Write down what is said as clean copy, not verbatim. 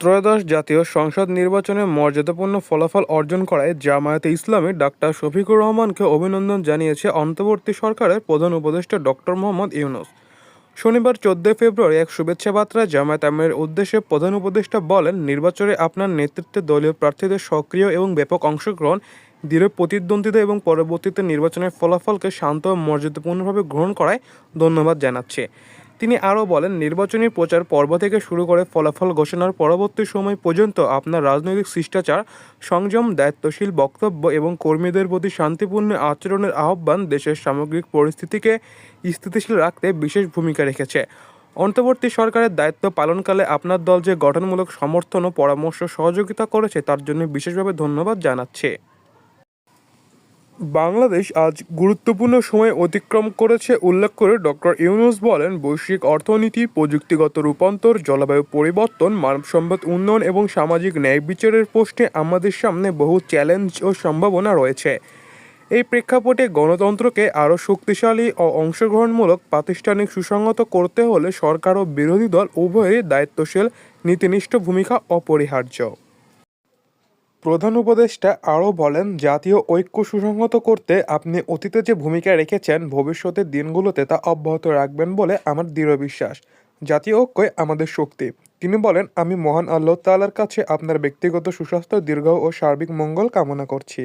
ত্রয়োদশ জাতীয় সংসদ নির্বাচনে মর্যাদাপূর্ণ ফলাফল অর্জন করায় জামায়াতে ইসলামী ডাক্তার শফিকুর রহমানকে অভিনন্দন জানিয়েছে অন্তর্বর্তী সরকারের প্রধান উপদেষ্টা ডক্টর মোহাম্মদ ইউনূস। শনিবার 14 ফেব্রুয়ারি এক শুভেচ্ছা বার্তায় জামায়াত আমিরের উদ্দেশ্যে প্রধান উপদেষ্টা বলেন, নির্বাচনে আপনার নেতৃত্বে দলীয় প্রার্থীদের সক্রিয় এবং ব্যাপক অংশগ্রহণ, দৃঢ় প্রতিদ্বন্দ্বিতা এবং পরবর্তীতে নির্বাচনের ফলাফলকে শান্ত ও মর্যাদাপূর্ণভাবে গ্রহণ করায় ধন্যবাদ জানাচ্ছে। তিনি আরও বলেন, নির্বাচনী প্রচার পর্ব থেকে শুরু করে ফলাফল ঘোষণার পরবর্তী সময় পর্যন্ত আপনার রাজনৈতিক শিষ্টাচার, সংযম, দায়িত্বশীল বক্তব্য এবং কর্মীদের প্রতি শান্তিপূর্ণ আচরণের আহ্বান দেশের সামগ্রিক পরিস্থিতিকে স্থিতিশীল রাখতে বিশেষ ভূমিকা রেখেছে। অন্তর্বর্তী সরকারের দায়িত্ব পালনকালে আপনার দল যে গঠনমূলক সমর্থন ও পরামর্শ সহযোগিতা করেছে তার জন্য বিশেষভাবে ধন্যবাদ জানাচ্ছে। বাংলাদেশ আজ গুরুত্বপূর্ণ সময় অতিক্রম করেছে উল্লেখ করে ডক্টর ইউনূস বলেন, বৈশ্বিক অর্থনীতি, প্রযুক্তিগত রূপান্তর, জলবায়ু পরিবর্তন, মানবসম্পদ উন্নয়ন এবং সামাজিক ন্যায় বিচারের প্রশ্নে আমাদের সামনে বহু চ্যালেঞ্জ ও সম্ভাবনা রয়েছে। এই প্রেক্ষাপটে গণতন্ত্রকে আরও শক্তিশালী ও অংশগ্রহণমূলক প্রাতিষ্ঠানিক সুসংহত করতে হলে সরকার ও বিরোধী দল উভয়েরই দায়িত্বশীল নীতিনিষ্ঠ ভূমিকা অপরিহার্য। প্রধান উপদেষ্টা আরও বলেন, জাতীয় ঐক্য সুসংহত করতে আপনি অতীতে যে ভূমিকা রেখেছেন, ভবিষ্যতের দিনগুলোতে তা অব্যাহত রাখবেন বলে আমার দৃঢ় বিশ্বাস। জাতীয় ঐক্যই আমাদের শক্তি। তিনি বলেন, আমি মহান আল্লাহ তাআলার কাছে আপনার ব্যক্তিগত সুস্বাস্থ্য, দীর্ঘ ও সার্বিক মঙ্গল কামনা করছি।